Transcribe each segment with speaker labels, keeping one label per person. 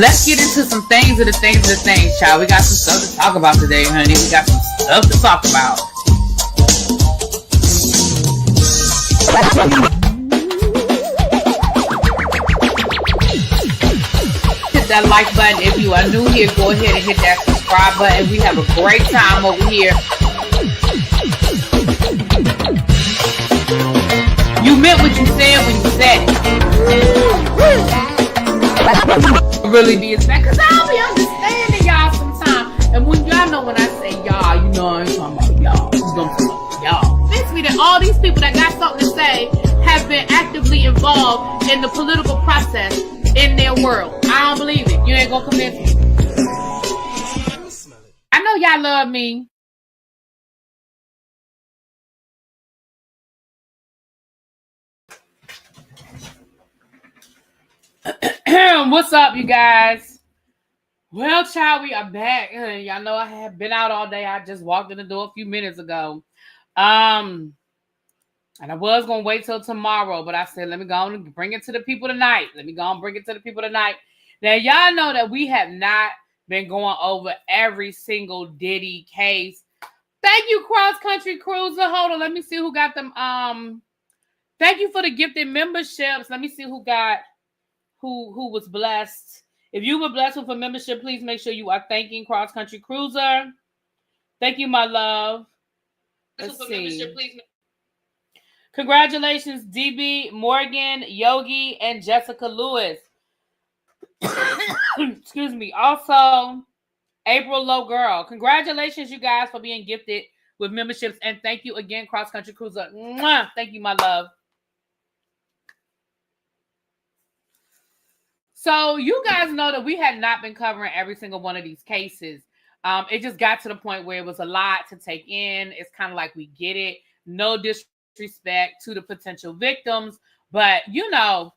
Speaker 1: Let's get into some things, child. We got some stuff to talk about today, honey. We got some stuff to talk about. Hit that like button. If you are new here, go ahead and hit that subscribe button. We have a great time over here. You meant what you said when you said it. Really be that, because I'll be understanding y'all sometimes. And when y'all know when I say y'all, you know I'm talking about y'all. You know I'm talking about y'all. Makes me that all these people that got something to say have been actively involved in the political process in their world. I don't believe it. You ain't gonna convince me. I know y'all love me. What's up, you guys? Well, child, we are back. Y'all know I have been out all day. I just walked in the door a few minutes ago. And I was going to wait till tomorrow, but I said, let me go on and bring it to the people tonight. Now, y'all know that we have not been going over every single Diddy case. Thank you, Cross Country Cruiser. Hold on. Let me see who got them. Thank you for the gifted memberships. Let me see who got who was blessed. If you were blessed with a membership, please make sure you are thanking Cross Country Cruiser. Thank you, my love. Let's see. Congratulations, DB, Morgan, Yogi, and Jessica Lewis. Excuse me. Also, April Low Girl. Congratulations, you guys, for being gifted with memberships. And thank you again, Cross Country Cruiser. Mwah! Thank you, my love. So you guys know that we had not been covering every single one of these cases. It just got to the point where it was a lot to take in. It's kind of like we get it. No disrespect to the potential victims. But, you know,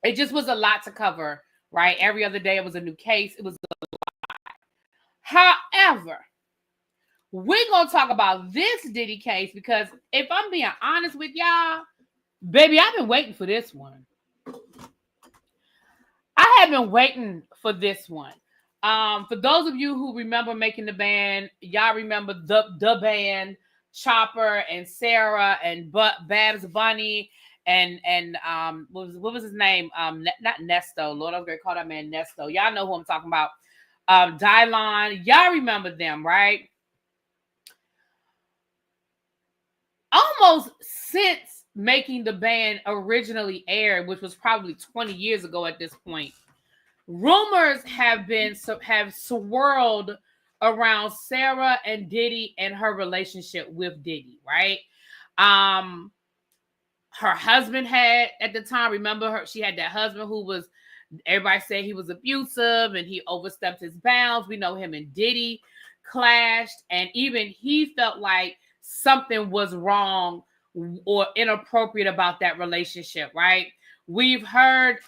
Speaker 1: it just was a lot to cover, right? Every other day it was a new case. It was a lot. However, we're going to talk about this Diddy case because if I'm being honest with y'all, baby, I've been waiting for this one. I have been waiting for this one. For those of you who remember Making the Band, y'all remember the band, Chopper and Sara and Babs Bunny and what was his name? Not Nesto. Lord, I was gonna call that man Nesto. Y'all know who I'm talking about. Dylon. Y'all remember them, right? Almost since Making the Band originally aired, which was probably 20 years ago at this point, rumors have swirled around Sara and Diddy and her relationship with Diddy, right? Her husband had at the time, remember her, she had that husband who was, everybody said he was abusive and he overstepped his bounds. We know him and Diddy clashed, and even he felt like something was wrong or inappropriate about that relationship, right? We've heard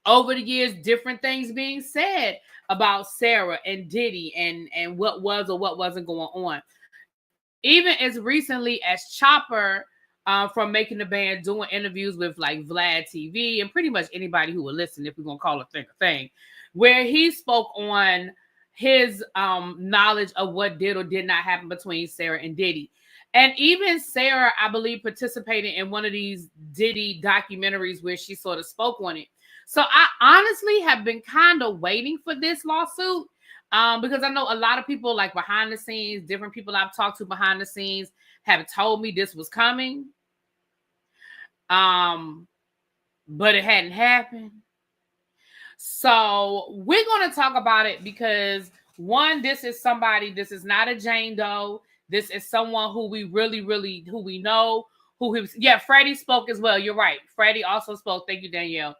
Speaker 1: over the years different things being said about Sara and Diddy and what was or what wasn't going on. Even as recently as Chopper from Making the Band doing interviews with like Vlad TV and pretty much anybody who will listen, if we're gonna call a thing, where he spoke on his knowledge of what did or did not happen between Sara and Diddy. And even Sara, I believe, participated in one of these Diddy documentaries where she sort of spoke on it. So I honestly have been kind of waiting for this lawsuit because I know a lot of people like behind the scenes, different people I've talked to behind the scenes have told me this was coming. But it hadn't happened. So we're going to talk about it because one, this is not a Jane Doe. This is someone who we really, who we know, Freddie spoke as well. You're right. Freddie also spoke. Thank you, Danielle.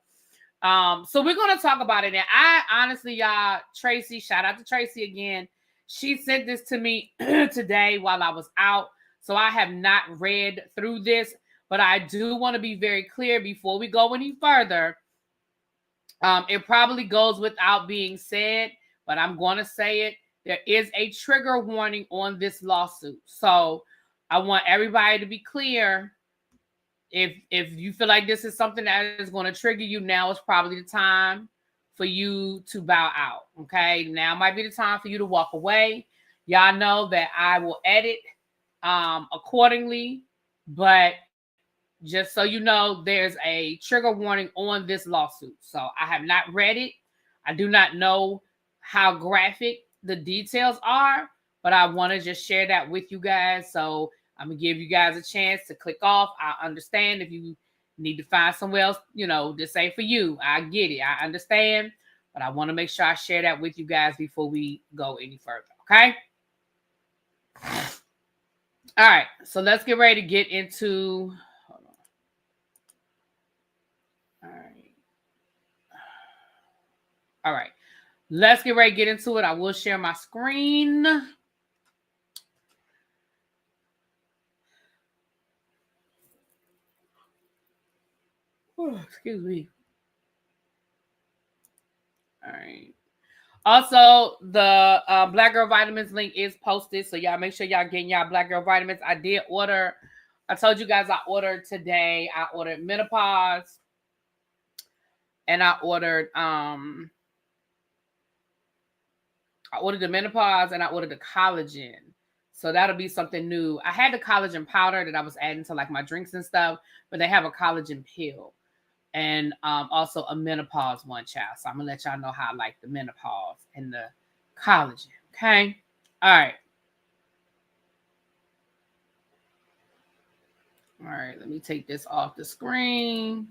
Speaker 1: So we're going to talk about it. And I honestly, y'all, Tracy, shout out to Tracy again. She sent this to me today while I was out. So I have not read through this, but I do want to be very clear before we go any further. It probably goes without being said, but I'm going to say it. There is a trigger warning on this lawsuit. So I want everybody to be clear. If you feel like this is something that is going to trigger you, now is probably the time for you to bow out. Okay, now might be the time for you to walk away. Y'all know that I will edit accordingly, but just so you know, there's a trigger warning on this lawsuit. So I have not read it. I do not know how graphic the details are, but I want to just share that with you guys. So I'm going to give you guys a chance to click off. I understand if you need to find somewhere else, this ain't for you. I get it. I understand, but I want to make sure I share that with you guys before we go any further. Okay. All right. So let's get ready to get into, hold on. All right. Let's get ready to get into it. I will share my screen. Oh, excuse me. All right. Also, the Black Girl Vitamins link is posted. So y'all make sure y'all getting y'all Black Girl Vitamins. I did order. I told you guys I ordered today. I ordered menopause. And I ordered the menopause and I ordered the collagen. So that'll be something new. I had the collagen powder that I was adding to like my drinks and stuff, but they have a collagen pill and also a menopause one, child. So I'm gonna let y'all know how I like the menopause and the collagen. Okay. All right. All right. Let me take this off the screen.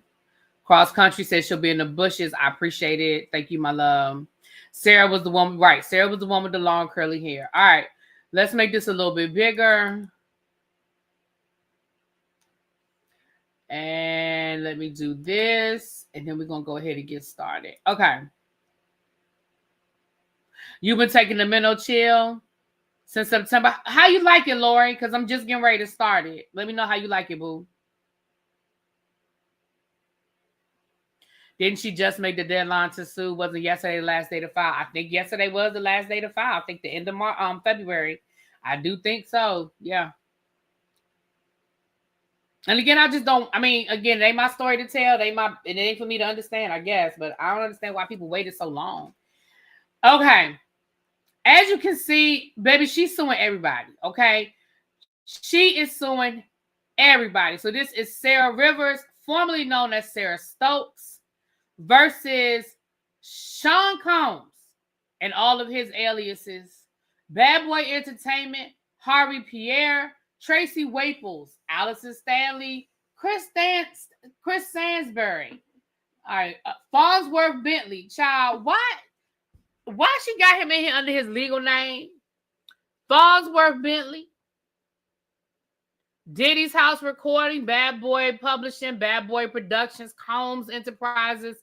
Speaker 1: Cross Country says she'll be in the bushes. I appreciate it. Thank you, my love. Sarah was the one, right? Sarah was the one with the long curly hair. All right, let's make this a little bit bigger. And let me do this. And then we're going to go ahead and get started. Okay. You've been taking the mental chill since September. How you like it, Lori? Because I'm just getting ready to start it. Let me know how you like it, boo. Didn't she just make the deadline to sue? Wasn't yesterday the last day to file? I think yesterday was the last day to file. I think the end of February. I do think so. Yeah. And again, I just don't. I mean, again, it ain't my story to tell. It ain't for me to understand, I guess. But I don't understand why people waited so long. Okay. As you can see, baby, she's suing everybody. Okay. She is suing everybody. So this is Sara Rivers, formerly known as Sarah Stokes, versus Sean Combs and all of his aliases, Bad Boy Entertainment, Harvey Pierre, Tracy Waples, Allison Stanley, Chris Sansbury, all right, Farnsworth Bentley. Child, why she got him in here under his legal name? Farnsworth Bentley, Diddy's House Recording, Bad Boy Publishing, Bad Boy Productions, Combs Enterprises,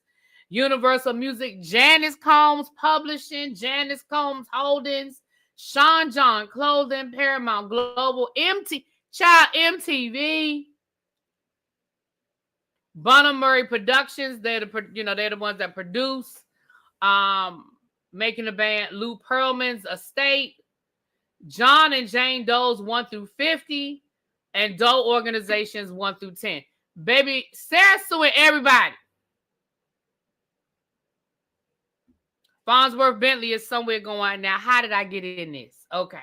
Speaker 1: Universal Music, Janice Combs Publishing, Janice Combs Holdings, Sean John Clothing, Paramount Global, MTV, Bonham Murray Productions. They're the ones that produce, making the band Lou Pearlman's Estate, John and Jane Doe's 1 through 50. And Doe Organizations 1 through 10. Baby, Sarah's suing everybody. Farnsworth Bentley is somewhere going, now how did I get in this? Okay.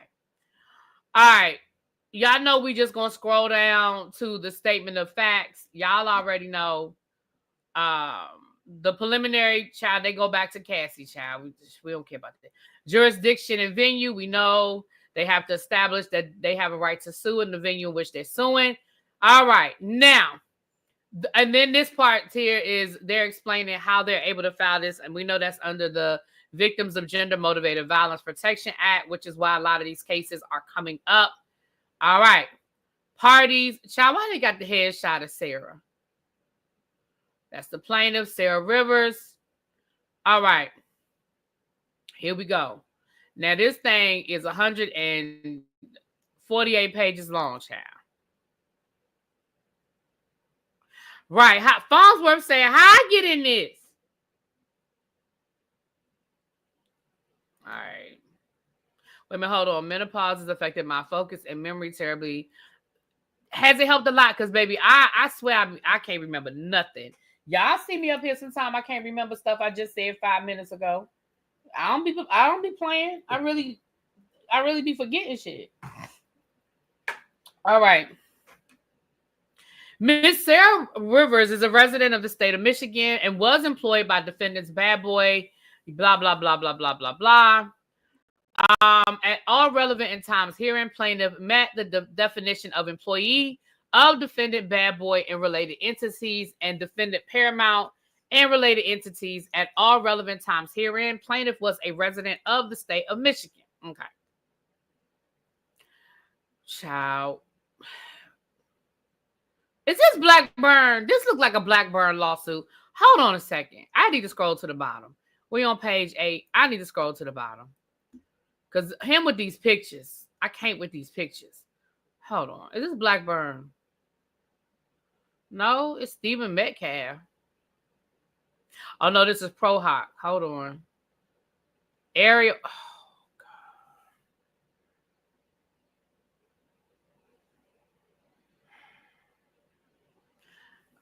Speaker 1: All right. Y'all know we just going to scroll down to the statement of facts. Y'all already know the preliminary, child, they go back to Cassie, child. We don't care about that. Jurisdiction and venue, we know. They have to establish that they have a right to sue in the venue in which they're suing. All right. Now, and then this part here is they're explaining how they're able to file this. And we know that's under the Victims of Gender Motivated Violence Protection Act, which is why a lot of these cases are coming up. All right. Parties. Child, why they got the headshot of Sara? That's the plaintiff, Sara Rivers. All right. Here we go. Now, this thing is 148 pages long, child. Right. Farnsworth saying, how I get in this? All right. Wait a minute, hold on. Menopause has affected my focus and memory terribly. Has it helped a lot? Because, baby, I swear I can't remember nothing. Y'all see me up here sometime. I can't remember stuff I just said 5 minutes ago. I don't be playing. I really be forgetting shit. All right. Miss Sara Rivers is a resident of the state of Michigan and was employed by defendants Bad Boy, blah, blah, blah, blah, blah, blah, blah. At all relevant in times herein, plaintiff met the definition of employee of defendant Bad Boy and related entities and defendant Paramount and related entities. At all relevant times herein, plaintiff was a resident of the state of Michigan. Okay. Child. Is this Blackburn? This looks like a Blackburn lawsuit. Hold on a second. I need to scroll to the bottom. We on page 8. I need to scroll to the bottom. Because him with these pictures. I can't with these pictures. Hold on. Is this Blackburn? No, it's Stephen Metcalf. Oh, no, this is Pro Hawk. Hold on. Ariel. Oh,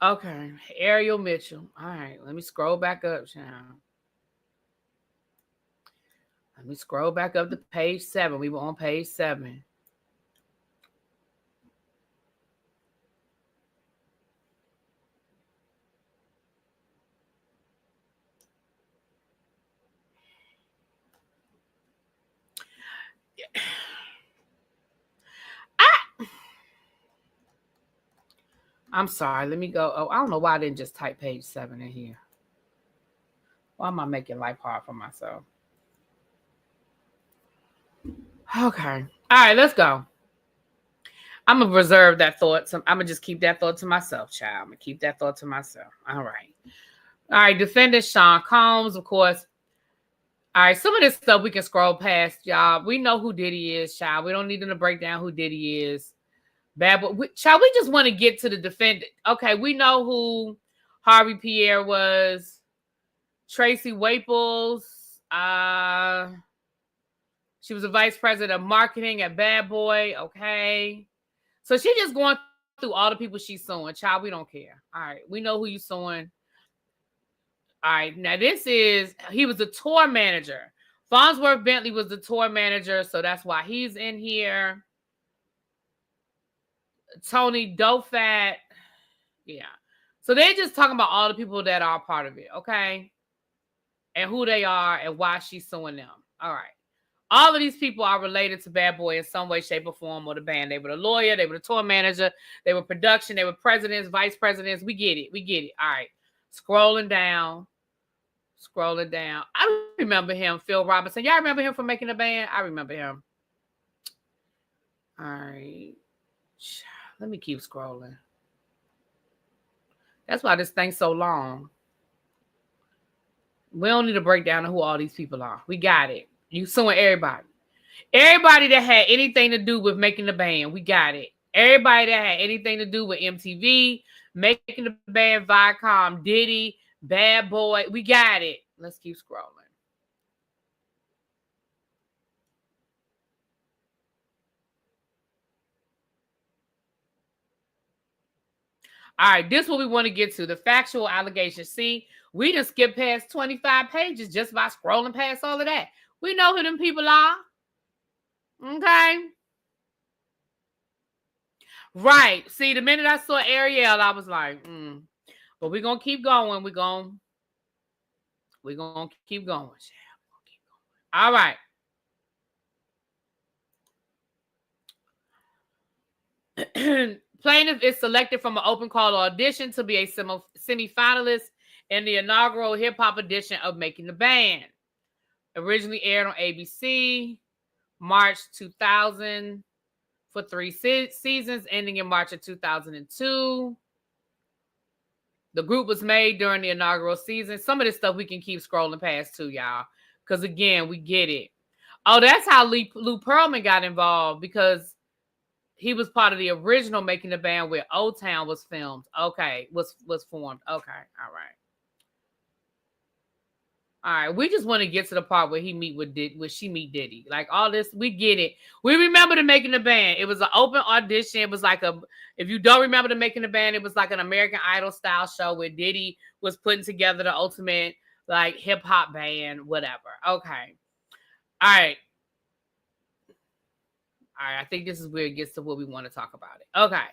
Speaker 1: God. Okay. Ariel Mitchell. All right. Let me scroll back up, child. Let me scroll back up to page 7. We were on page 7. I'm sorry. Let me go. Oh, I don't know why I didn't just type page 7 in here. Why am I making life hard for myself? Okay. All right, let's go. I'm going to reserve that thought. I'm going to just keep that thought to myself, child. I'm going to keep that thought to myself. All right. All right. Defendant Sean Combs, of course. All right. Some of this stuff we can scroll past, y'all. We know who Diddy is, child. We don't need them to break down who Diddy is. Bad boy. Child, we just want to get to the defendant. Okay. We know who Harvey Pierre was. Tracy Waples. She was a vice president of marketing at Bad Boy. Okay. So she's just going through all the people she's suing. Child, we don't care. All right. We know who you're suing. All right. Now, he was a tour manager. Farnsworth Bentley was the tour manager. So that's why he's in here. Tony Dofat. Yeah. So they're just talking about all the people that are part of it. Okay. And who they are and why she's suing them. All right. All of these people are related to Bad Boy in some way, shape, or form, or the band. They were the lawyer, they were the tour manager, they were production, they were presidents, vice presidents. We get it. All right. Scrolling down. I remember him, Phil Robinson. Y'all remember him from Making the Band? I remember him. All right. Let me keep scrolling. That's why this thing's so long. We don't need to break down who all these people are. We got it. You suing everybody. Everybody that had anything to do with Making the Band, we got it. Everybody that had anything to do with MTV, Making the Band, Viacom, Diddy, Bad Boy, we got it. Let's keep scrolling. All right, this is what we want to get to, the factual allegations. See, we just skipped past 25 pages just by scrolling past all of that. We know who them people are. Okay. Right. See, the minute I saw Ariel, I was like, But we're going to keep going. We're going to keep going. All right. Plaintiff is selected from an open call audition to be a semi-finalist in the inaugural hip-hop edition of Making the Band. Originally aired on ABC, March 2000, for 3 seasons, ending in March of 2002. The group was made during the inaugural season. Some of this stuff we can keep scrolling past too, y'all. Because, again, we get it. Oh, that's how Lou Pearlman got involved, because he was part of the original Making the Band where Old Town was filmed. Okay, was formed. Okay, all right. All right, we just want to get to the part where she meet Diddy. Like all this, we get it. We remember the Making the Band. It was an open audition. It was like if you don't remember the Making the Band, it was like an American Idol style show where Diddy was putting together the ultimate like hip hop band, whatever. Okay. All right. I think this is where it gets to what we want to talk about it. Okay.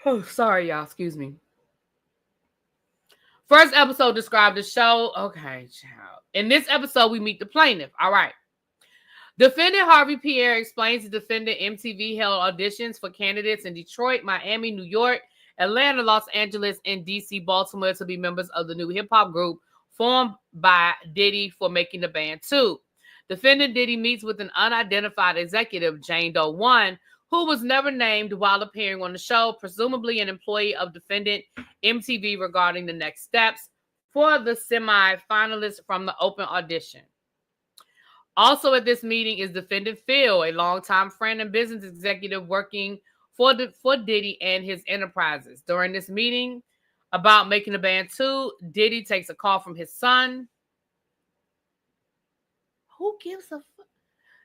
Speaker 1: Oh, sorry, y'all. Excuse me. First episode described the show. Okay, child. In this episode, we meet the plaintiff. All right. Defendant Harvey Pierre explains the defendant MTV held auditions for candidates in Detroit, Miami, New York, Atlanta, Los Angeles, and DC, Baltimore to be members of the new hip-hop group formed by Diddy for Making the Band 2. Defendant Diddy meets with an unidentified executive, Jane Doe 1, who was never named while appearing on the show, presumably an employee of defendant MTV, regarding the next steps for the semi-finalists from the open audition. Also at this meeting is defendant Phil, a longtime friend and business executive working for Diddy and his enterprises. During this meeting about Making the Band 2, Diddy takes a call from his son. Who gives a fuck?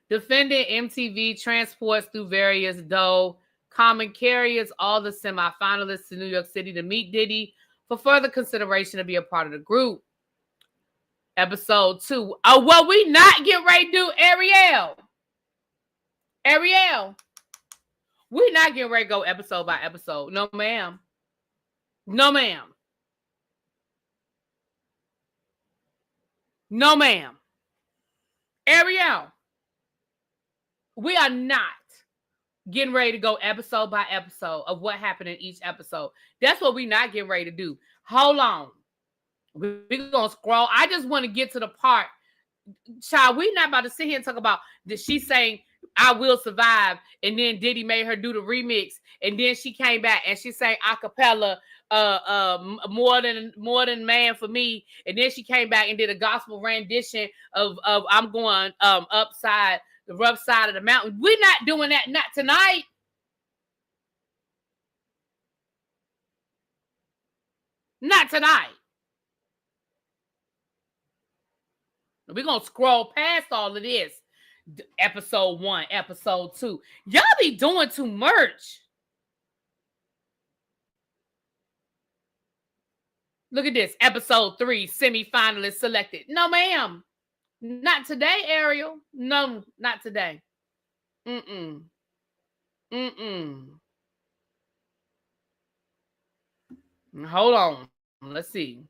Speaker 1: Defendant MTV transports through various Doe common carriers all the semifinalists to New York City to meet Diddy for further consideration to be a part of the group. Episode 2. Oh, well, we not getting ready to do Ariel. We not getting ready to go episode by episode. No, ma'am. No, ma'am. No, ma'am. Ariel. We are not getting ready to go episode by episode of what happened in each episode. That's what we're not getting ready to do. Hold on. We're going to scroll. I just want to get to the part. Child, we're not about to sit here and talk about that she's saying, I will survive. And then Diddy made her do the remix. And then she came back and she sang a cappella, more than man for me. And then she came back and did a gospel rendition of I'm going upside the rough side of the mountain. We're not doing that. Not tonight. Not tonight. We're going to scroll past all of this. Episode 1, episode 2. Y'all be doing too much. Look at this. Episode 3, semi-finalists selected. No, ma'am. Not today, Ariel. No, not today. Hold on. Let's see.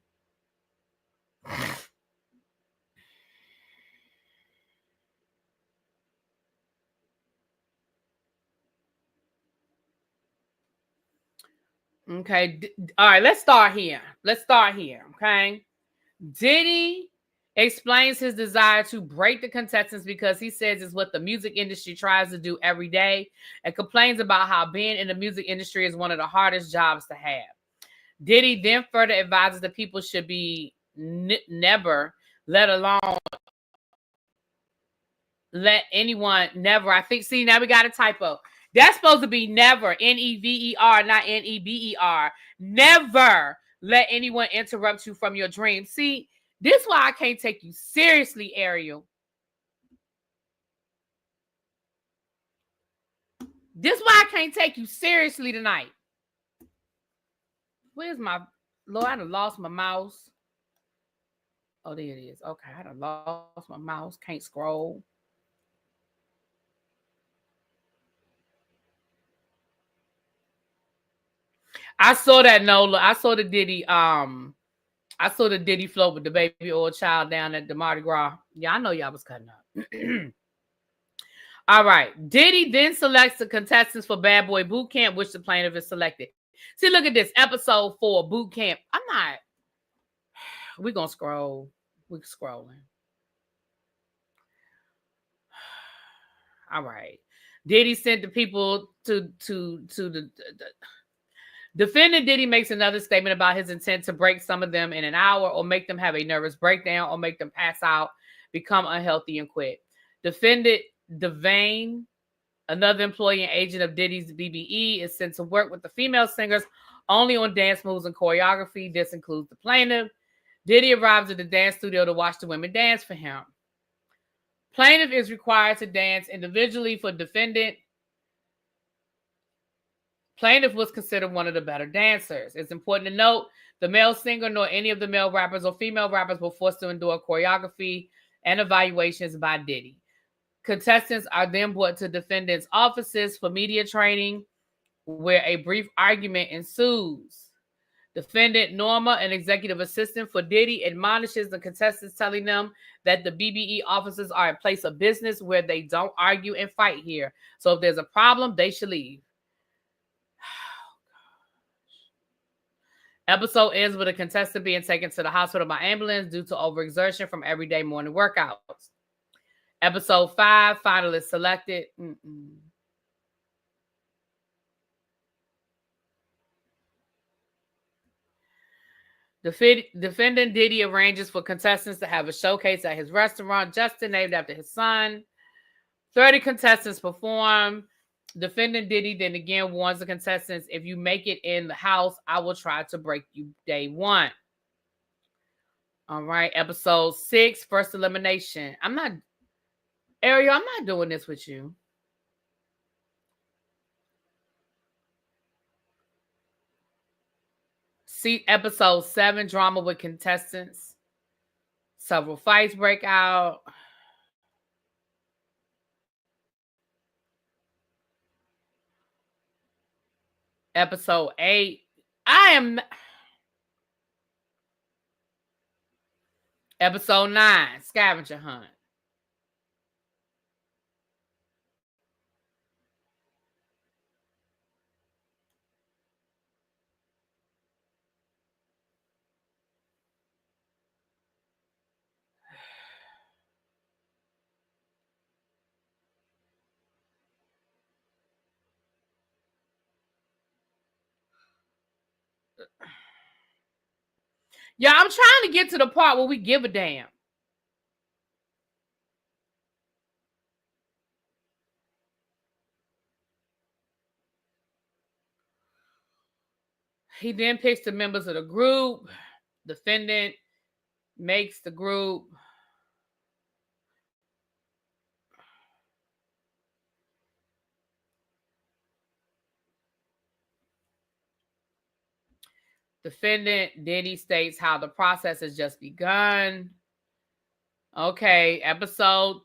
Speaker 1: Okay. All right. Let's start here. Okay. Diddy explains his desire to break the contestants because he says it's what the music industry tries to do every day, and complains about how being in the music industry is one of the hardest jobs to have. Diddy then further advises that people should be never, let alone let anyone, never. I think, see, now we got a typo. That's supposed to be never, Never, not Neber. Never let anyone interrupt you from your dreams. See, this is why I can't take you seriously, Ariel. This is why I can't take you seriously tonight. Where's my, Lord, I done lost my mouse. Oh, there it is. Okay, I done lost my mouse. Can't scroll. I saw that, Nola. I saw the Diddy float with the baby oil child down at the Mardi Gras. Yeah, I know y'all was cutting up. All right. Diddy then selects the contestants for Bad Boy Boot Camp, which the plaintiff is selected. See, look at this. Episode 4, Boot Camp. We're going to scroll. We're scrolling. All right. Diddy sent the people to the defendant. Diddy makes another statement about his intent to break some of them in an hour, or make them have a nervous breakdown, or make them pass out, become unhealthy, and quit. Defendant Devane, another employee and agent of Diddy's BBE, is sent to work with the female singers only on dance moves and choreography. This includes the plaintiff. Diddy arrives at the dance studio to watch the women dance for him. Plaintiff is required to dance individually for defendant. Plaintiff was considered one of the better dancers. It's important to note the male singer nor any of the male rappers or female rappers were forced to endure choreography and evaluations by Diddy. Contestants are then brought to defendant's offices for media training, where a brief argument ensues. Defendant Norma, an executive assistant for Diddy, admonishes the contestants, telling them that the BBE officers are a place of business where they don't argue and fight here. So if there's a problem, they should leave. Episode ends with a contestant being taken to the hospital by ambulance due to overexertion from everyday morning workouts. Episode 5, finalists selected. Defendant Diddy arranges for contestants to have a showcase at his restaurant, Justin, named after his son. 30 contestants perform. Defendant Diddy then again warns the contestants, if you make it in the house, I will try to break you day one. All right, episode 6, first elimination. Ariel, I'm not doing this with you. See episode 7, drama with contestants. Several fights break out. Episode 8. Episode 9, scavenger hunt. Yeah, I'm trying to get to the part where we give a damn. He then picks the members of the group. Defendant makes the group. Defendant Diddy states how the process has just begun. Okay,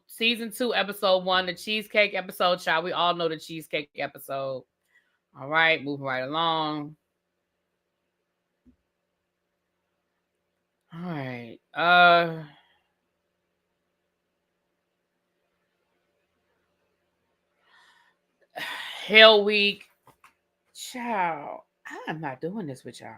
Speaker 1: season 2, episode 1, the cheesecake episode, child. We all know the cheesecake episode. All right, moving right along. All right. Hell Week. Child, I'm not doing this with y'all.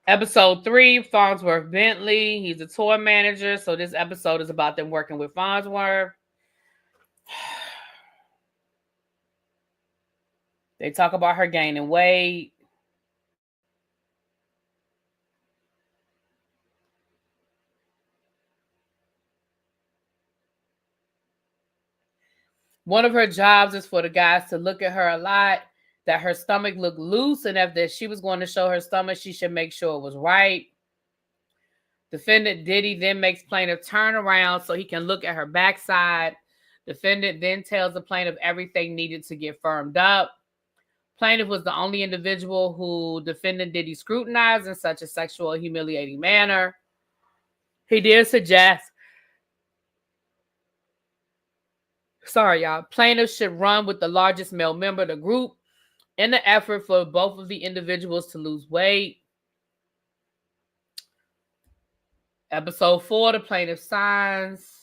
Speaker 1: Episode 3, Farnsworth Bentley. He's a tour manager. So this episode is about them working with Farnsworth. They talk about her gaining weight. One of her jobs is for the guys to look at her a lot, that her stomach looked loose, and if she was going to show her stomach, she should make sure it was right. Defendant Diddy then makes plaintiff turn around so he can look at her backside. Defendant then tells the plaintiff everything needed to get firmed up. Plaintiff was the only individual who defendant Diddy scrutinized in such a sexual, humiliating manner. He did suggest, plaintiff should run with the largest male member of the group in the effort for both of the individuals to lose weight. Episode 4, the plaintiff signs.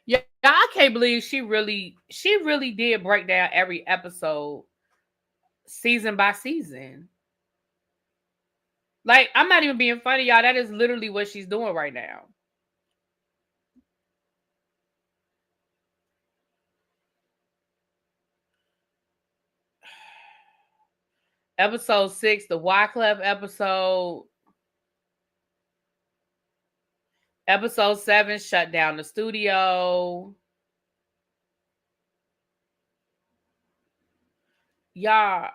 Speaker 1: Yeah, I can't believe she really did break down every episode season by season. Like, I'm not even being funny, y'all. That is literally what she's doing right now. Episode 6, the Wyclef episode. Episode 7, shut down the studio. Y'all.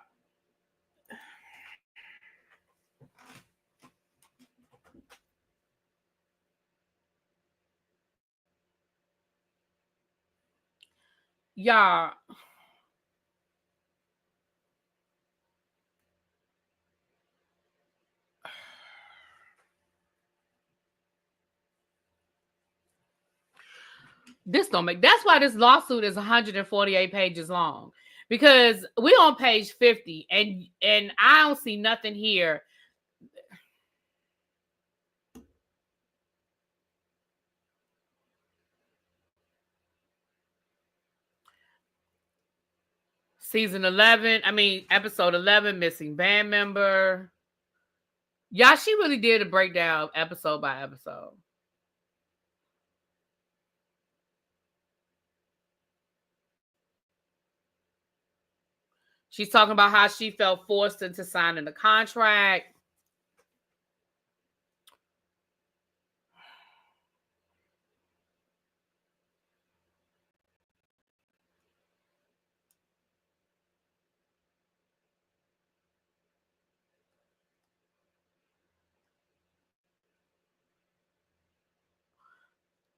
Speaker 1: Y'all. This don't make, that's why this lawsuit is 148 pages long, because we on page 50 and I don't see nothing here. Season 11, episode 11, missing band member. Yeah, she really did a breakdown episode by episode. She's talking about how she felt forced into signing the contract.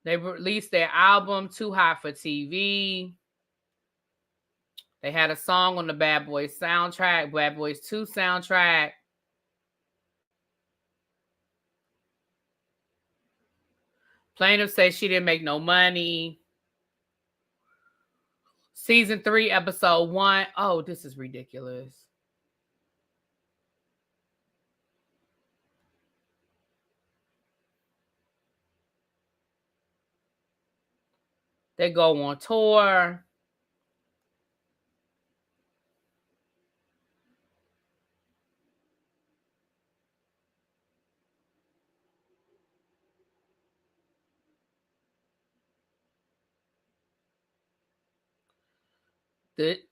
Speaker 1: They released their album, Too Hot for TV. They had a song on the Bad Boys soundtrack, Bad Boys 2 soundtrack. Plaintiff says she didn't make no money. Season 3, episode 1. Oh, this is ridiculous. They go on tour.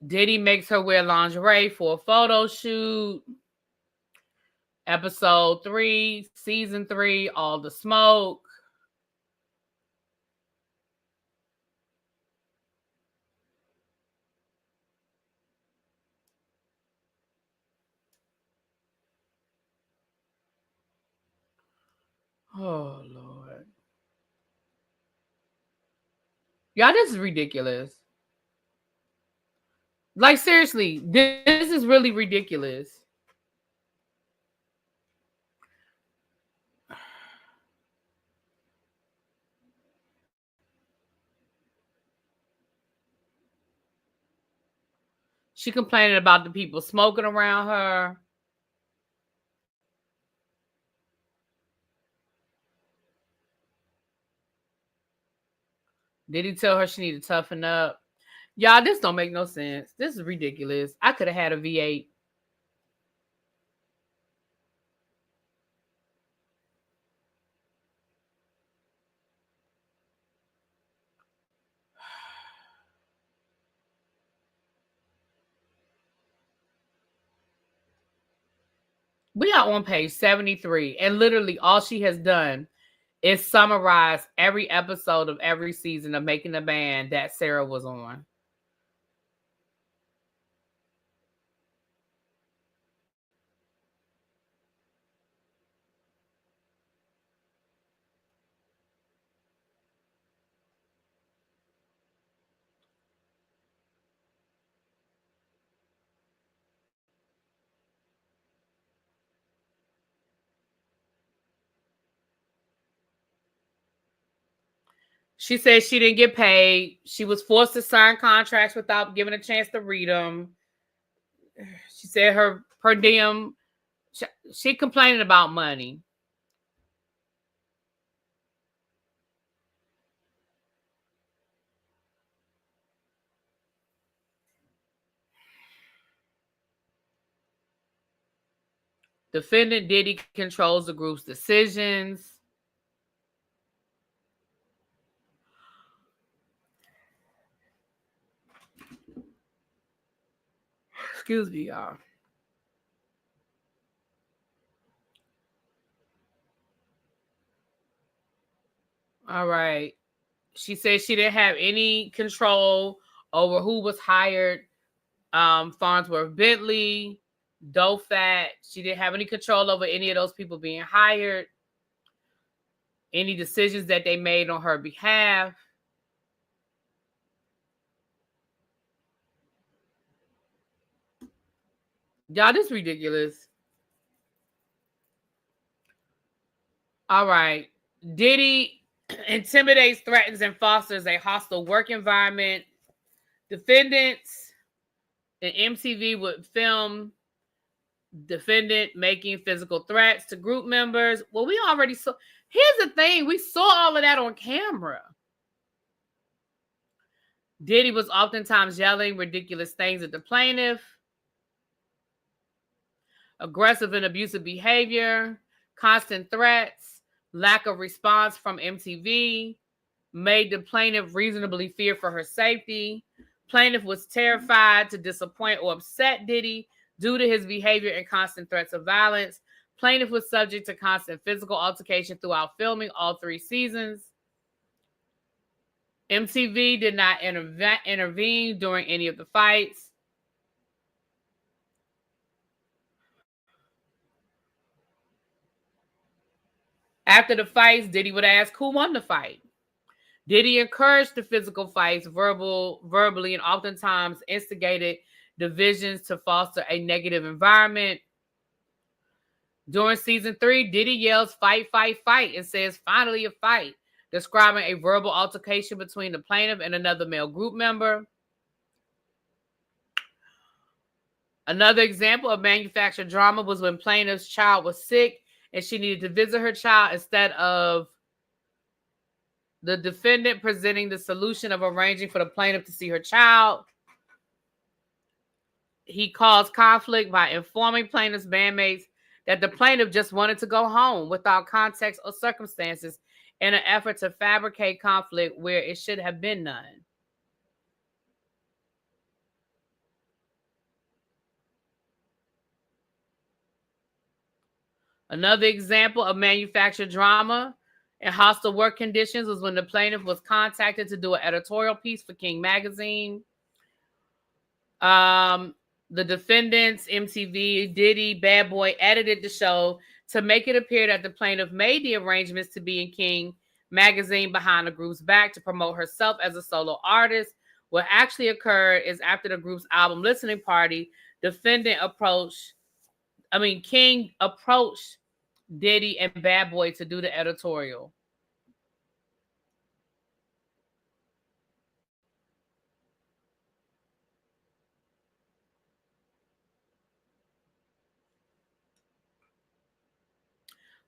Speaker 1: Diddy makes her wear lingerie for a photo shoot. Episode 3, season 3, All the Smoke. Oh, Lord. Y'all, this is ridiculous. Like, seriously, this is really ridiculous. She complaining about the people smoking around her. Did he tell her she need to toughen up? Y'all, this don't make no sense. This is ridiculous. I could have had a V8. We are on page 73, and literally all she has done is summarize every episode of every season of Making the Band that Sara was on. She said she didn't get paid. She was forced to sign contracts without giving a chance to read them. She said her per diem, she complaining about money. Defendant Diddy controls the group's decisions. Excuse me, y'all. All right. She said she didn't have any control over who was hired. Farnsworth Bentley, Dofat. She didn't have any control over any of those people being hired. Any decisions that they made on her behalf. Y'all, this is ridiculous. All right. Diddy intimidates, threatens, and fosters a hostile work environment. Defendants and MTV would film defendant making physical threats to group members. Well, we already saw. Here's the thing. We saw all of that on camera. Diddy was oftentimes yelling ridiculous things at the plaintiff. Aggressive and abusive behavior. Constant threats. Lack of response from MTV. Made the plaintiff reasonably fear for her safety. Plaintiff was terrified to disappoint or upset Diddy due to his behavior and constant threats of violence. Plaintiff was subject to constant physical altercation throughout filming all 3 seasons. MTV did not intervene during any of the fights. After the fights, Diddy would ask who won the fight. Diddy encouraged the physical fights verbally and oftentimes instigated divisions to foster a negative environment. During season 3, Diddy yells, "Fight, fight, fight," and says, "Finally a fight," describing a verbal altercation between the plaintiff and another male group member. Another example of manufactured drama was when plaintiff's child was sick and she needed to visit her child instead of the defendant presenting the solution of arranging for the plaintiff to see her child. He caused conflict by informing plaintiff's bandmates that the plaintiff just wanted to go home without context or circumstances in an effort to fabricate conflict where it should have been none. Another example of manufactured drama and hostile work conditions was when the plaintiff was contacted to do an editorial piece for King Magazine. The defendants, MTV, Diddy, Bad Boy, edited the show to make it appear that the plaintiff made the arrangements to be in King Magazine behind the group's back to promote herself as a solo artist. What actually occurred is after the group's album listening party, King approached Diddy and Bad Boy to do the editorial.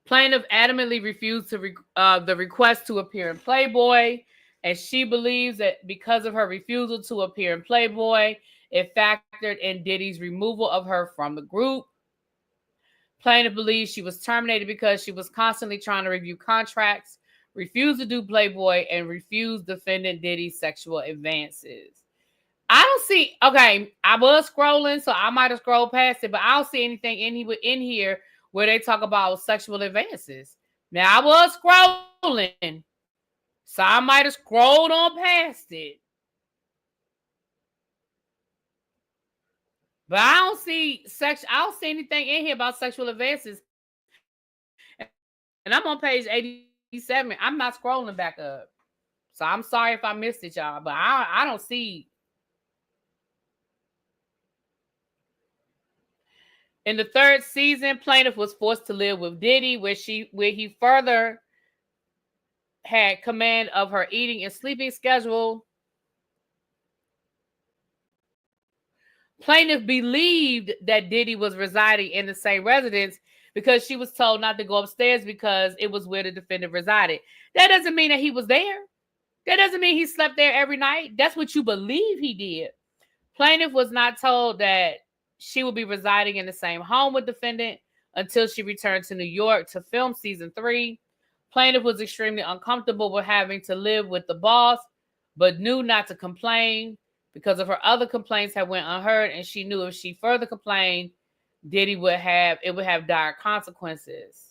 Speaker 1: Plaintiff adamantly refused to the request to appear in Playboy, and she believes that because of her refusal to appear in Playboy, it factored in Diddy's removal of her from the group. Plaintiff believes she was terminated because she was constantly trying to review contracts, refused to do Playboy, and refused defendant Diddy's sexual advances. I don't see, okay, I was scrolling, so I might have scrolled past it, but I don't see anything in here where they talk about sexual advances. Now, I was scrolling, so I might have scrolled on past it. But I don't see anything in here about sexual advances. And I'm on page 87. I'm not scrolling back up. So I'm sorry if I missed it, y'all. But I don't see. In the 3rd season, plaintiff was forced to live with Diddy, where he further had command of her eating and sleeping schedule. Plaintiff believed that Diddy was residing in the same residence because she was told not to go upstairs because it was where the defendant resided. That doesn't mean that he was there. That doesn't mean he slept there every night. That's what you believe he did. Plaintiff was not told that she would be residing in the same home with defendant until she returned to New York to film season 3. Plaintiff was extremely uncomfortable with having to live with the boss, but knew not to complain because of her other complaints had went unheard, and she knew if she further complained, Diddy would have dire consequences.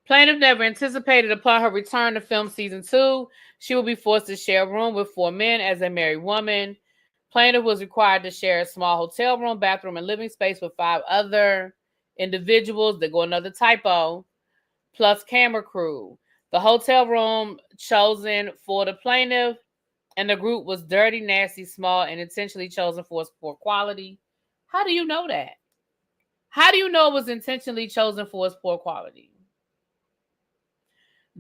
Speaker 1: Plaintiff never anticipated upon her return to film season 2, she would be forced to share a room with 4 men as a married woman. Plaintiff was required to share a small hotel room, bathroom, and living space with 5 other individuals. There go another typo, plus camera crew. The hotel room chosen for the plaintiff and the group was dirty, nasty, small, and intentionally chosen for its poor quality. How do you know that? How do you know it was intentionally chosen for its poor quality?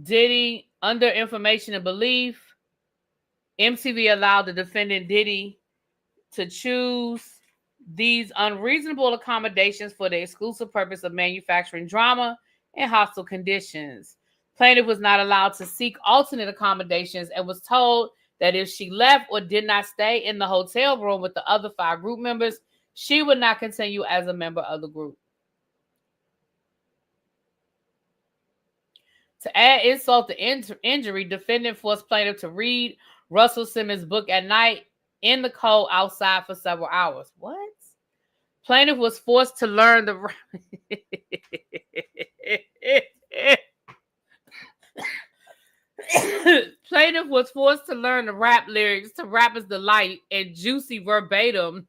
Speaker 1: Diddy, under information and belief, MTV allowed the defendant Diddy to choose these unreasonable accommodations for the exclusive purpose of manufacturing drama and hostile conditions. Plaintiff was not allowed to seek alternate accommodations and was told that if she left or did not stay in the hotel room with the other 5 group members, she would not continue as a member of the group. To add insult to injury, defendant forced plaintiff to read Russell Simmons' book at night in the cold outside for several hours. What? Plaintiff was forced to learn the plaintiff was forced to learn the rap lyrics to Rapper's Delight and Juicy verbatim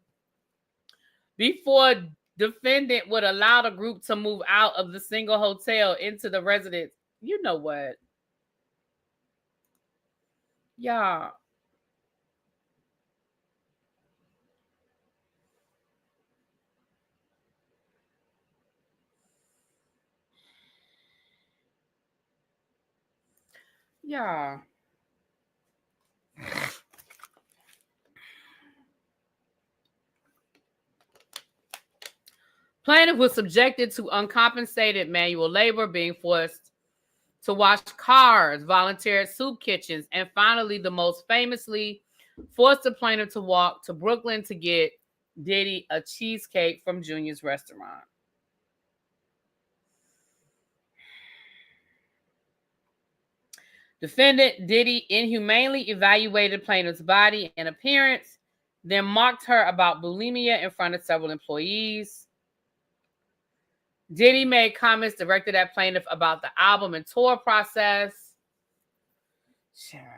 Speaker 1: before defendant would allow the group to move out of the single hotel into the residence. You know what? Y'all. Yeah. Plaintiff was subjected to uncompensated manual labor, being forced to wash cars, volunteer at soup kitchens, and finally, the most famously, forced the plaintiff to walk to Brooklyn to get Diddy a cheesecake from Junior's restaurant. Defendant Diddy inhumanely evaluated plaintiff's body and appearance, then mocked her about bulimia in front of several employees. Diddy made comments directed at plaintiff about the album and tour process. Sure.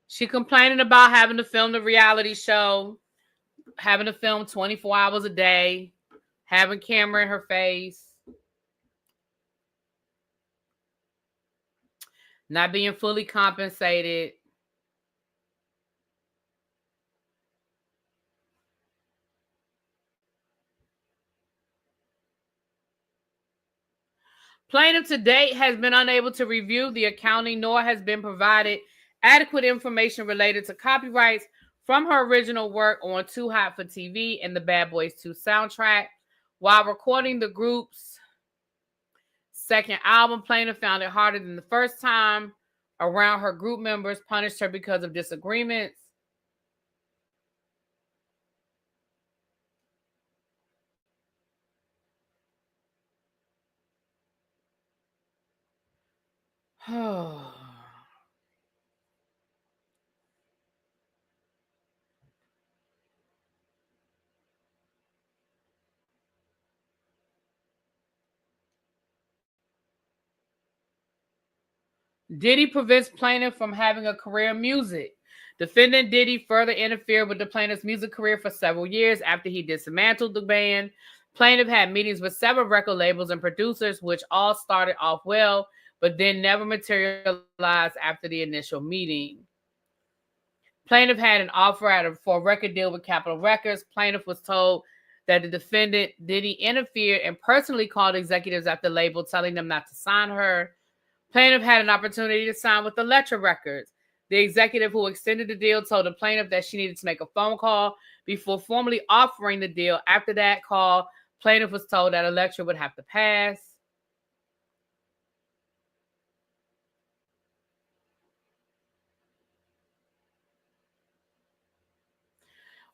Speaker 1: She complaining about having to film the reality show, having to film 24 hours a day, having camera in her face, not being fully compensated. Plaintiff to date has been unable to review the accounting, nor has been provided adequate information related to copyrights from her original work on Too Hot for TV and the Bad Boys 2 soundtrack. While recording the group's second album, plaintiff found it harder than the first time around. Her group members punished her because of disagreements. Diddy prevents plaintiff from having a career in music. Defendant Diddy further interfered with the plaintiff's music career for several years after he dismantled the band. Plaintiff had meetings with several record labels and producers, which all started off well, but then never materialized after the initial meeting. Plaintiff had an offer for a record deal with Capitol Records. Plaintiff was told that the defendant, Diddy, interfered and personally called executives at the label, telling them not to sign her. Plaintiff had an opportunity to sign with Elektra Records. The executive who extended the deal told the plaintiff that she needed to make a phone call before formally offering the deal. After that call, plaintiff was told that Elektra would have to pass.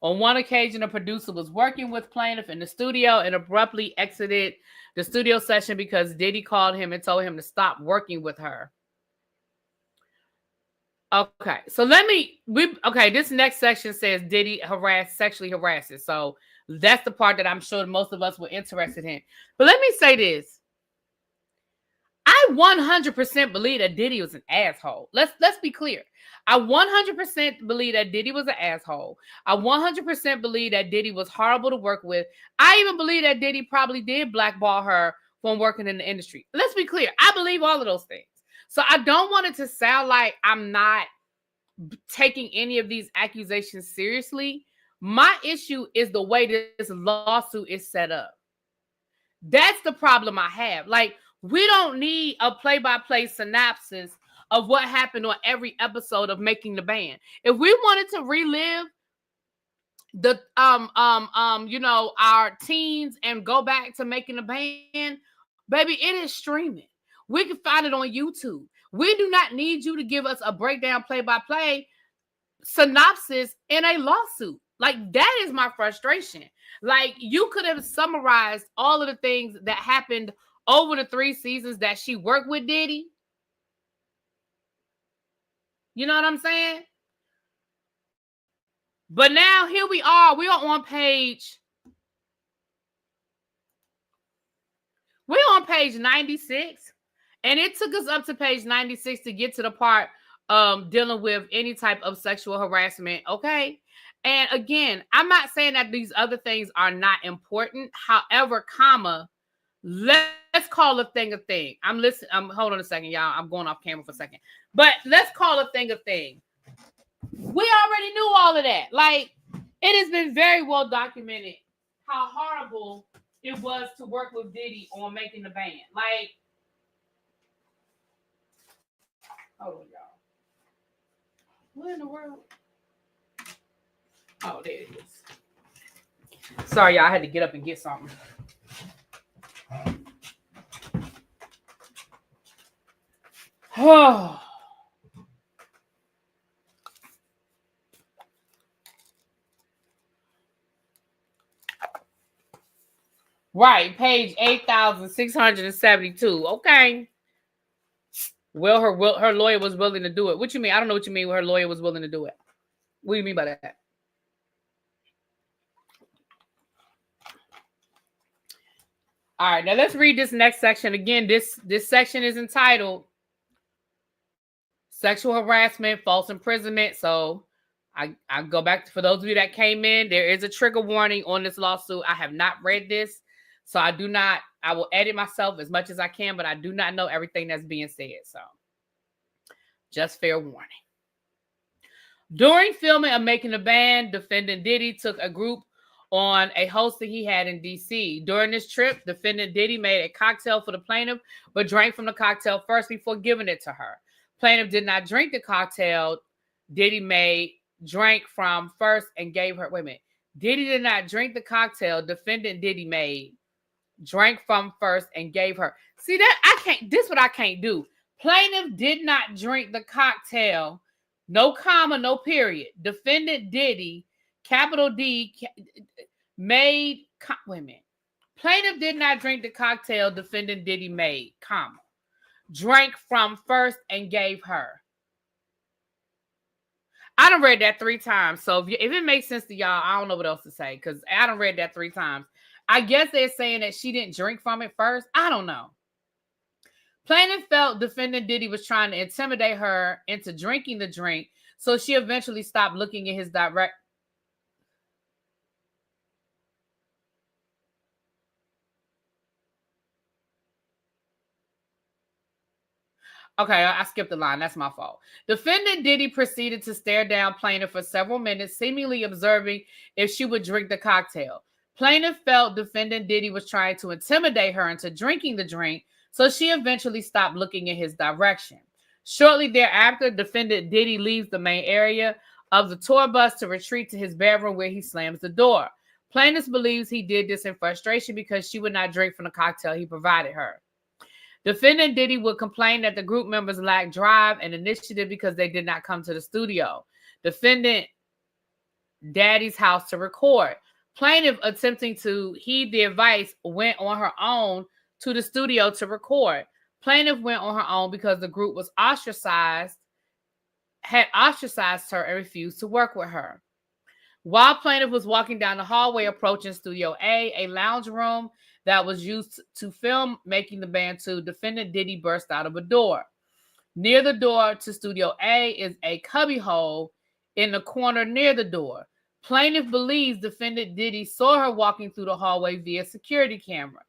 Speaker 1: On one occasion, a producer was working with plaintiff in the studio and abruptly exited the studio session because Diddy called him and told him to stop working with her. Okay, so this next section says Diddy sexually harasses. So that's the part that I'm sure most of us were interested in. But let me say this. I 100% believe that Diddy was an asshole. Let's be clear. I 100% believe that Diddy was an asshole. I 100% believe that Diddy was horrible to work with. I even believe that Diddy probably did blackball her from working in the industry. Let's be clear. I believe all of those things. So I don't want it to sound like I'm not taking any of these accusations seriously. My issue is the way this lawsuit is set up. That's the problem I have. Like, we don't need a play-by-play synopsis of what happened on every episode of Making the Band. If we wanted to relive the our teens and go back to Making the Band, baby, it is streaming. We can find it on YouTube. We do not need you to give us a breakdown play-by-play synopsis in a lawsuit. Like, that is my frustration. Like, you could have summarized all of the things that happened over the 3 seasons that she worked with Diddy. You know what I'm saying? But now here we are. We are on page 96. And it took us up to page 96 to get to the part dealing with any type of sexual harassment. Okay. And again, I'm not saying that these other things are not important. However, let's call a thing a thing. I'm listening. Hold on a second, y'all. I'm going off camera for a second. But let's call a thing a thing. We already knew all of that. Like, it has been very well documented how horrible it was to work with Diddy on Making the Band. Like, hold on, y'all. What in the world? Oh, there it is. Sorry, y'all. I had to get up and get something. Oh. Right, page 8,672. Okay. Well, her lawyer was willing to do it. What you mean? I don't know what you mean. Her lawyer was willing to do it. What do you mean by that? All right, now let's read this next section again. This section is entitled "Sexual Harassment, False Imprisonment." So I go back for those of you that came in. There is a trigger warning on this lawsuit. I have not read this, so I will edit myself as much as I can, but I do not know everything that's being said. So just fair warning. During filming of Making the Band, defendant Diddy took a group on a host that he had in D.C. During this trip, defendant Diddy made a cocktail for the plaintiff, but drank from the cocktail first before giving it to her. Plaintiff did not drink the cocktail Diddy drank from first and gave her. Wait a minute. Diddy did not drink the cocktail defendant Diddy made, drank from first and gave her. See that? I can't. This is what I can't do. Plaintiff did not drink the cocktail. No comma, no period. Defendant Diddy, capital D, made. Wait a minute. Plaintiff did not drink the cocktail defendant Diddy made, comma. Drank from first and gave her. I done read that 3 times. So if it makes sense to y'all, I don't know what else to say because I done read that 3 times. I guess they're saying that she didn't drink from it first. I don't know. Plaintiff felt defendant Diddy was trying to intimidate her into drinking the drink, so she eventually stopped looking in his direct. Okay, I skipped the line. That's my fault. Defendant Diddy proceeded to stare down plaintiff for several minutes, seemingly observing if she would drink the cocktail. Plaintiff felt defendant Diddy was trying to intimidate her into drinking the drink, so she eventually stopped looking in his direction. Shortly thereafter, defendant Diddy leaves the main area of the tour bus to retreat to his bedroom where he slams the door. Plaintiff believes he did this in frustration because she would not drink from the cocktail he provided her. Defendant Diddy would complain that the group members lacked drive and initiative because they did not come to the studio. Defendant Daddy's house to record. Plaintiff, attempting to heed the advice, went on her own to the studio to record. Plaintiff went on her own because the group was had ostracized her and refused to work with her. While plaintiff was walking down the hallway approaching Studio A lounge room that was used to film making the band to, defendant Diddy burst out of a door. Near the door to Studio A is a cubby hole in the corner near the door. Plaintiff believes defendant Diddy saw her walking through the hallway via security camera.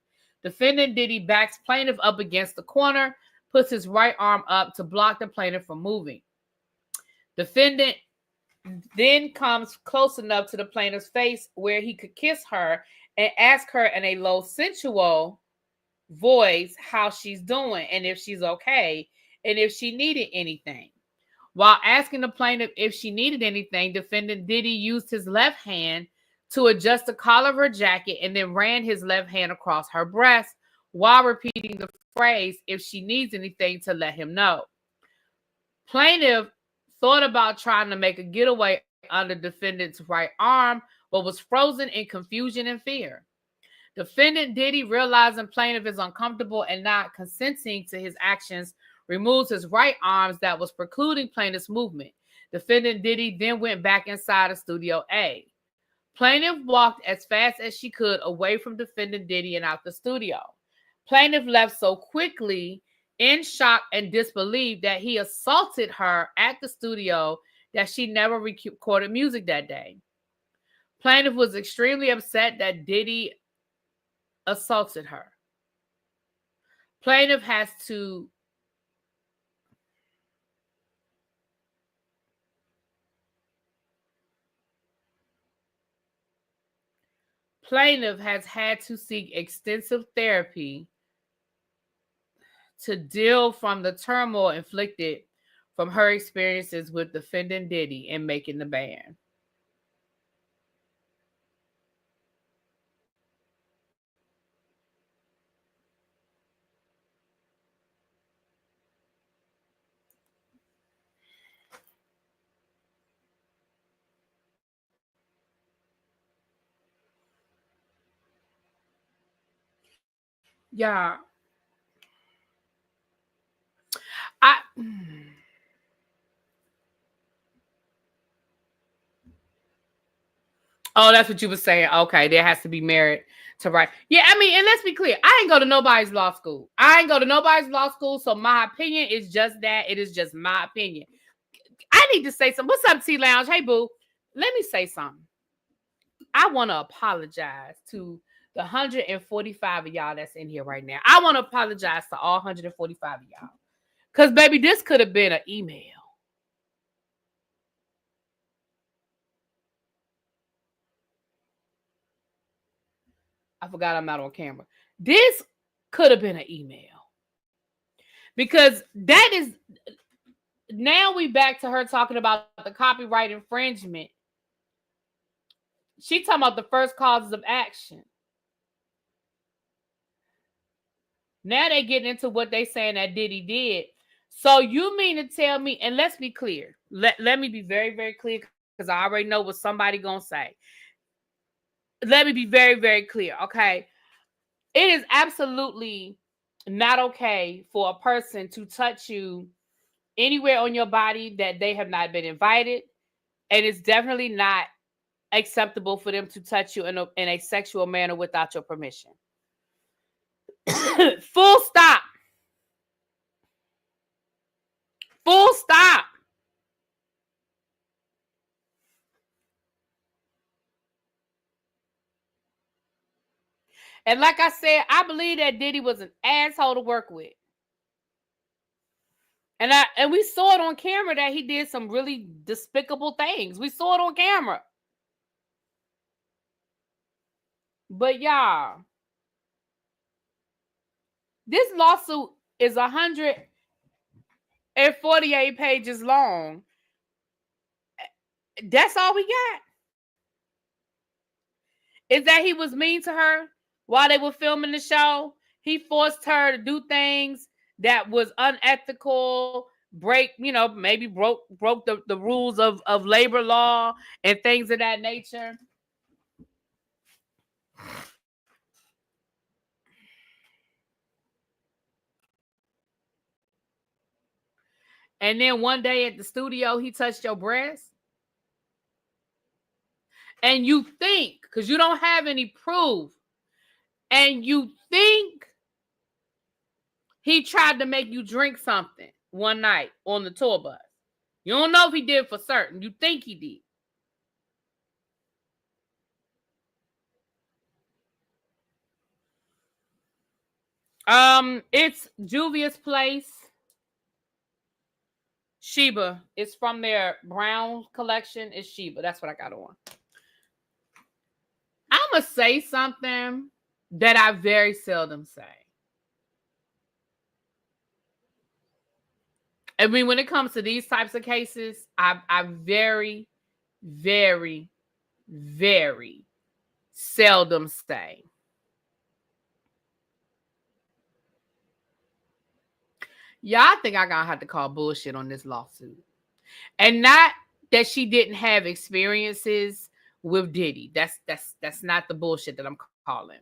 Speaker 1: Defendant Diddy backs plaintiff up against the corner, puts his right arm up to block the plaintiff from moving. Defendant then comes close enough to the plaintiff's face where he could kiss her and ask her in a low, sensual voice how she's doing and if she's okay and if she needed anything. While asking the plaintiff if she needed anything, defendant Diddy used his left hand to adjust the collar of her jacket and then ran his left hand across her breast while repeating the phrase, if she needs anything, to let him know. Plaintiff thought about trying to make a getaway under defendant's right arm, but was frozen in confusion and fear. Defendant Diddy, realizing plaintiff is uncomfortable and not consenting to his actions, removes his right arms that was precluding plaintiff's movement. Defendant Diddy then went back inside of Studio A. Plaintiff walked as fast as she could away from defendant Diddy and out the studio. Plaintiff left so quickly, in shock and disbelief, that he assaulted her at the studio that she never recorded music that day. Plaintiff was extremely upset that Diddy assaulted her. Plaintiff has had to seek extensive therapy to deal from the turmoil inflicted from her experiences with defendant Diddy and making the band. Yeah. Oh, that's what you were saying. Okay, there has to be merit to write. Yeah, I mean, and let's be clear. I ain't go to nobody's law school. So my opinion is just that. It is just my opinion. I need to say something. What's up, T Lounge? Hey, boo. Let me say something. I want to apologize to the 145 of y'all that's in here right now. I want to apologize to all 145 of y'all. Because, baby, this could have been an email. I forgot I'm not on camera. This could have been an email. Because that is... Now we back to her talking about the copyright infringement. She talking about the first causes of action. Now they getting into what they saying that Diddy did. So you mean to tell me, and let's be clear. Let me be very, very clear, because I already know what somebody gonna say. Let me be very, very clear, okay? It is absolutely not okay for a person to touch you anywhere on your body that they have not been invited. And it's definitely not acceptable for them to touch you in a sexual manner without your permission. Full stop. Full stop. And like I said, I believe that Diddy was an asshole to work with. And we saw it on camera that he did some really despicable things. We saw it on camera. But y'all, this lawsuit is 148 pages long. That's all we got. Is that he was mean to her while they were filming the show. He forced her to do things that was unethical, maybe broke the rules of labor law and things of that nature. And then one day at the studio, he touched your breast. And you think, because you don't have any proof, and you think he tried to make you drink something one night on the tour bus. You don't know if he did for certain. You think he did. It's Juvia's Place. Sheba. It's from their brown collection. It's Sheba. That's what I got on. I'm going to say something that I very seldom say. I mean, when it comes to these types of cases, I very, very, very seldom say. Y'all think I gotta have to call bullshit on this lawsuit. And not that she didn't have experiences with Diddy. That's not the bullshit that I'm calling.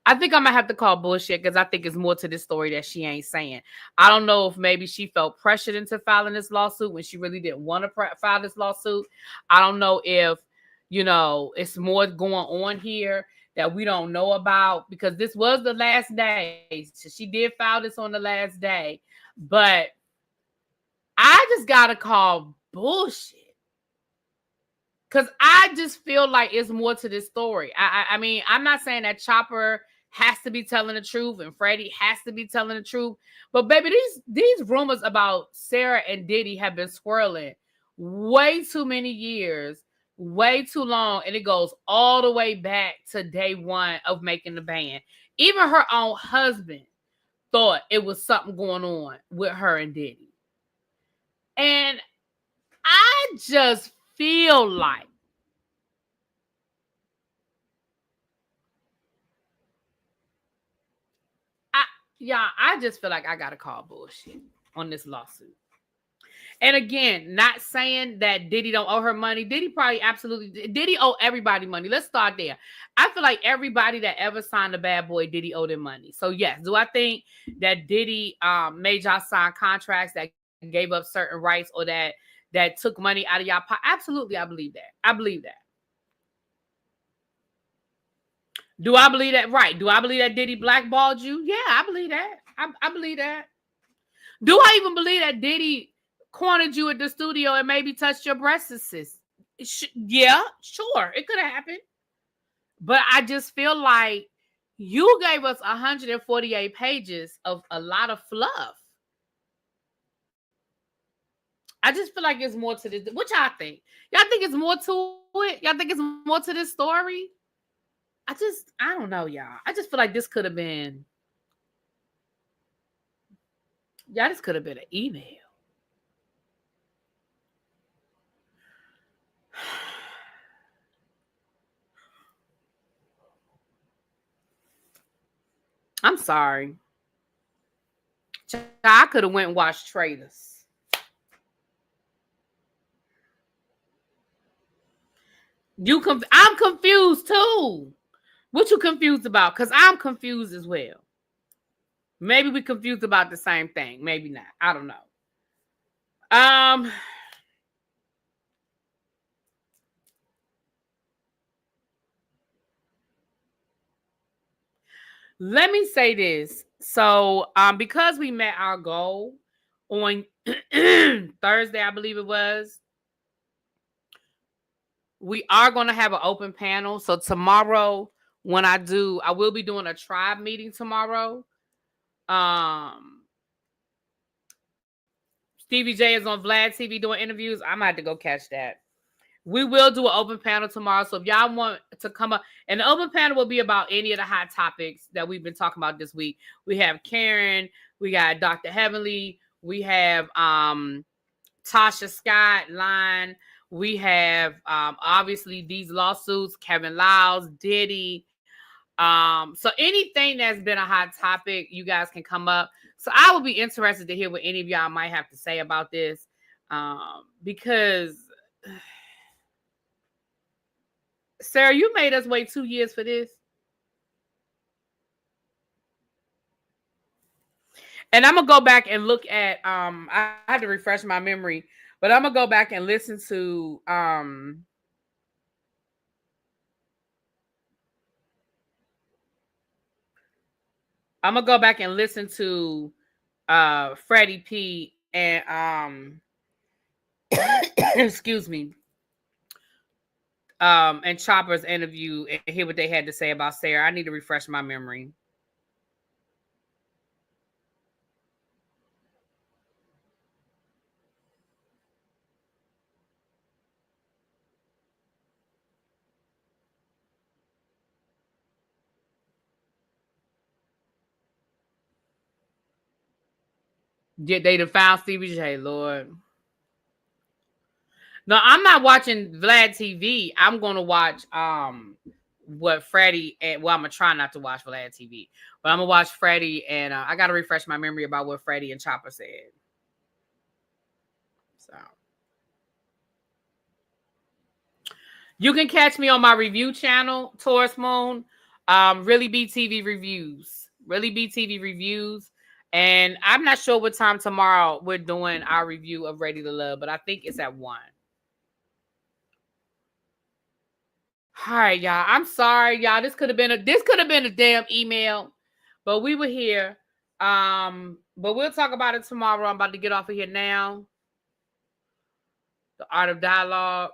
Speaker 1: I think I'm gonna have to call bullshit because I think it's more to this story that she ain't saying. I don't know if maybe she felt pressured into filing this lawsuit when she really didn't want to file this lawsuit. I don't know if, it's more going on here that we don't know about, because this was the last day. So she did file this on the last day. But I just gotta call bullshit. Because I just feel like it's more to this story. I mean, I'm not saying that Chopper has to be telling the truth and Freddie has to be telling the truth. But baby, these rumors about Sara and Diddy have been swirling way too many years, way too long. And it goes all the way back to day one of making the band. Even her own husband thought it was something going on with her and Diddy. And I just feel like I just feel like I gotta call bullshit on this lawsuit. And again, not saying that Diddy don't owe her money. Diddy owe everybody money. Let's start there. I feel like everybody that ever signed a Bad Boy, Diddy owed them money. So yes, do I think that Diddy made y'all sign contracts that gave up certain rights or that took money out of y'all pocket? Absolutely, I believe that. I believe that. Do I believe that? Right. Do I believe that Diddy blackballed you? Yeah, I believe that. I believe that. Do I even believe that Diddy cornered you at the studio and maybe touched your breasts, sis? Yeah, sure. It could have happened. But I just feel like you gave us 148 pages of a lot of fluff. I just feel like it's more to this. What y'all think? Y'all think it's more to it? Y'all think it's more to this story? I don't know, y'all. I just feel like this could have been. Y'all, this could have been an email. I'm sorry. I could have went and watched Traitors. I'm confused too. What you confused about? Because I'm confused as well. Maybe we confused about the same thing. Maybe not. I don't know. Let me say this. So, because we met our goal on Thursday, I believe it was, we are going to have an open panel. So tomorrow, when I will be doing a tribe meeting tomorrow. Stevie J is on Vlad TV doing interviews. I might have to go catch that. We will do an open panel tomorrow. So if y'all want to come up, and the open panel will be about any of the hot topics that we've been talking about this week. We have Karen, we got Dr. Heavenly, we have Tasha Scott line, we have obviously these lawsuits, Kevin Lyles, Diddy. So anything that's been a hot topic, you guys can come up. So I will be interested to hear what any of y'all might have to say about this. Because Sarah, you made us wait 2 years for this. And I'm gonna go back and look at I had to refresh my memory, but I'm gonna go back and listen to I'm gonna go back and listen to Freddie P and excuse me, and Chopper's interview and hear what they had to say about Sarah. I need to refresh my memory. They done found Stevie J, Lord. No, I'm not watching Vlad TV. I'm gonna watch what Freddie and I'm gonna try not to watch Vlad TV, but I'm gonna watch Freddie and I gotta refresh my memory about what Freddie and Chopper said. So you can catch me on my review channel, Taurus Moon, ReallyBTV Reviews. ReallyBTV Reviews. And I'm not sure what time tomorrow we're doing our review of Ready to Love, but I think it's at 1. All right, y'all. I'm sorry, y'all. This could have been a damn email, but we were here. But we'll talk about it tomorrow. I'm about to get off of here now. The Art of Dialogue.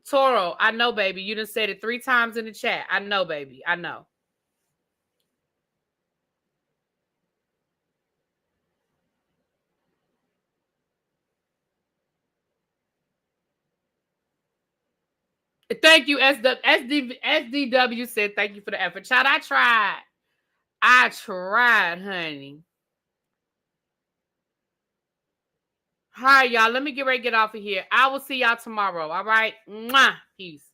Speaker 1: Toro, I know, baby. You done said it 3 times in the chat. I know, baby. I know. Thank you, SDW said thank you for the effort. Child, I tried, honey. All right, y'all. Let me get ready to get off of here. I will see y'all tomorrow. All right? Mwah. Peace.